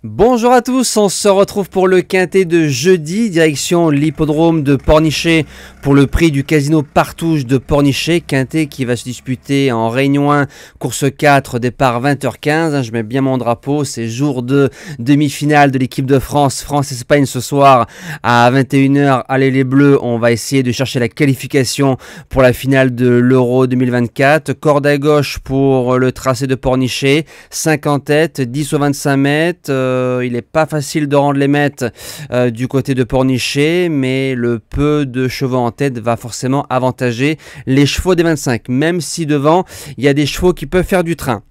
Bonjour à tous, on se retrouve pour le quintet de jeudi, direction l'hippodrome de Pornichet pour le prix du casino Partouche de Pornichet, quintet qui va se disputer en Réunion 1, course 4, départ 20h15, je mets bien mon drapeau, c'est jour de demi-finale de l'équipe de France, France-Espagne ce soir à 21h, allez les Bleus, on va essayer de chercher la qualification pour la finale de l'Euro 2024, corde à gauche pour le tracé de Pornichet, 5 en tête, 10 au 25 mètres, il n'est pas facile de rendre les mètres du côté de Pornichet, mais le peu de chevaux en tête va forcément avantager les chevaux des 25, même si devant il y a des chevaux qui peuvent faire du train.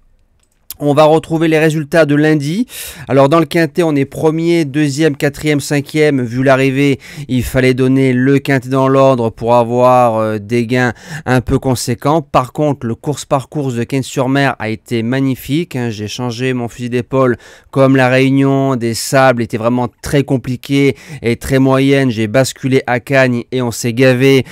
On va retrouver les résultats de lundi. Alors dans le quintet, on est premier, deuxième, quatrième, cinquième. Vu l'arrivée, il fallait donner le quintet dans l'ordre pour avoir des gains un peu conséquents. Par contre, le course par course de Cagnes-sur-Mer a été magnifique. J'ai changé mon fusil d'épaule comme la Réunion des Sables était vraiment très compliquée et très moyenne. J'ai basculé à Cagnes et on s'est gavé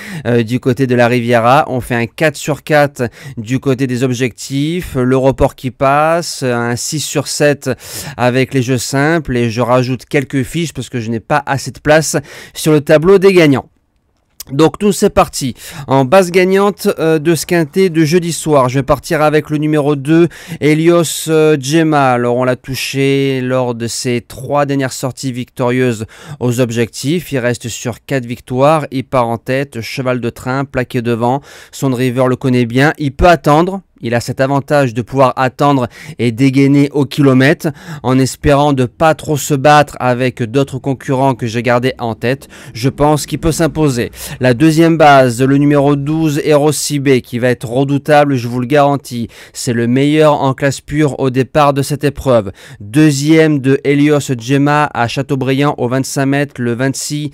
du côté de la Riviera. On fait un 4 sur 4 du côté des objectifs. Le report qui passe. Un 6 sur 7 avec les jeux simples et je rajoute quelques fiches parce que je n'ai pas assez de place sur le tableau des gagnants. Donc nous c'est parti, en base gagnante de ce quintet de jeudi soir, je vais partir avec le numéro 2, Helios Gemma. Alors on l'a touché lors de ses 3 dernières sorties victorieuses aux objectifs, il reste sur 4 victoires, il part en tête, cheval de train, plaqué devant, son driver le connaît bien, il peut attendre. Il a cet avantage de pouvoir attendre et dégainer au kilomètre en espérant de pas trop se battre avec d'autres concurrents que j'ai gardés en tête. Je pense qu'il peut s'imposer. La deuxième base, le numéro 12, Hero Cibé, qui va être redoutable, je vous le garantis. C'est le meilleur en classe pure au départ de cette épreuve. Deuxième de Helios Gemma à Châteaubriand au 25 mètres le 26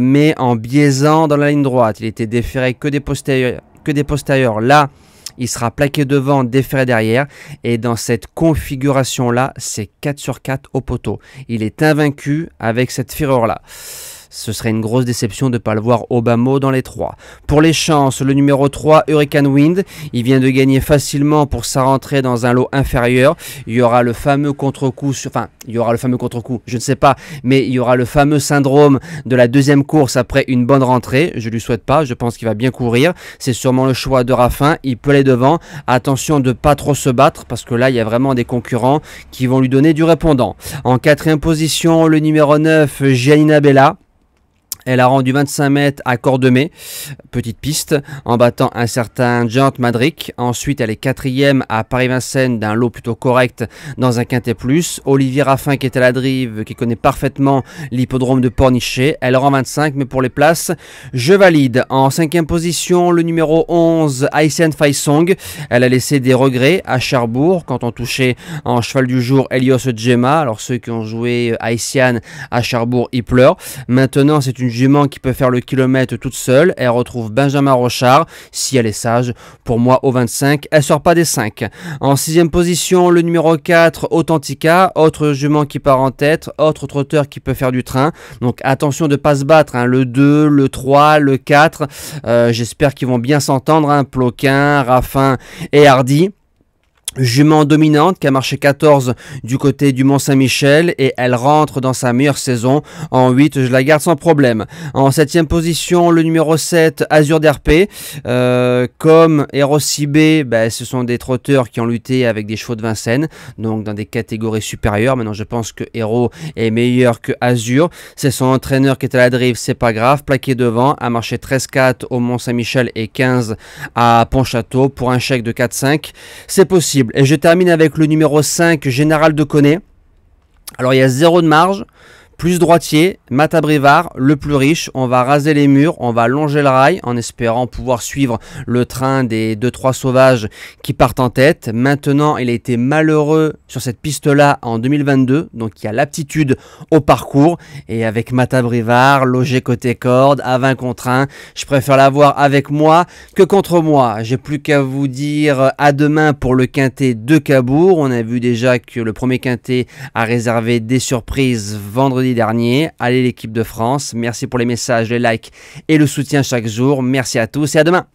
mai en biaisant dans la ligne droite. Il était déféré que des postérieurs. Là, il sera plaqué devant, déféré derrière. Et dans cette configuration-là, c'est 4 sur 4 au poteau. Il est invaincu avec cette ferrure-là. Ce serait une grosse déception de ne pas le voir au bas mot dans les 3. Pour les chances, le numéro 3, Hurricane Wind, il vient de gagner facilement pour sa rentrée dans un lot inférieur. Il y aura le fameux contre-coup, je ne sais pas, mais il y aura le fameux syndrome de la deuxième course après une bonne rentrée. Je ne lui souhaite pas, je pense qu'il va bien courir. C'est sûrement le choix de Raffin, il peut aller devant. Attention de ne pas trop se battre parce que là, il y a vraiment des concurrents qui vont lui donner du répondant. En quatrième position, le numéro 9, Giannina Bella. Elle a rendu 25 mètres à Cordemais, petite piste, en battant un certain Giant Madric. Ensuite, elle est quatrième à Paris-Vincennes d'un lot plutôt correct dans un quintet plus. Olivier Raffin qui est à la drive, qui connaît parfaitement l'hippodrome de Pornichet. Elle rend 25, mais pour les places, je valide. En cinquième position, le numéro 11, Haitian Faisong. Elle a laissé des regrets à Cherbourg quand on touchait en cheval du jour Helios Gemma. Alors ceux qui ont joué Haitian à Cherbourg, ils pleurent. Maintenant, c'est une jument qui peut faire le kilomètre toute seule. Elle retrouve Benjamin Rochard si elle est sage. Pour moi au 25, elle sort pas des 5. En sixième position, le numéro 4, Authentica, autre jument qui part en tête, autre trotteur qui peut faire du train. Donc attention de pas se battre, hein. Le 2, le 3, le 4, j'espère qu'ils vont bien s'entendre, hein. Ploquin, Raffin et Hardy. Jument dominante qui a marché 14 du côté du Mont-Saint-Michel et elle rentre dans sa meilleure saison. En 8, je la garde sans problème. En 7e position, le numéro 7, Azur d'RP. Comme Hero Cibé, ce sont des trotteurs qui ont lutté avec des chevaux de Vincennes, donc dans des catégories supérieures. Maintenant, je pense que Hero est meilleur que Azur. C'est son entraîneur qui est à la drive, c'est pas grave. Plaqué devant, a marché 13-4 au Mont-Saint-Michel et 15 à Pontchâteau pour un chèque de 4-5. C'est possible. Et je termine avec le numéro 5, Général de Connet. Alors il y a 0 de marge, plus droitier, Matabrivard, le plus riche. On va raser les murs, on va longer le rail en espérant pouvoir suivre le train des 2-3 sauvages qui partent en tête. Maintenant, il a été malheureux sur cette piste-là en 2022, donc il y a l'aptitude au parcours. Et avec Matabrivard, logé côté corde, à 20 contre 1, je préfère l'avoir avec moi que contre moi. J'ai plus qu'à vous dire à demain pour le quintet de Cabourg. On a vu déjà que le premier quintet a réservé des surprises vendredi dernier. Allez l'équipe de France, merci pour les messages, les likes et le soutien chaque jour. Merci à tous et à demain.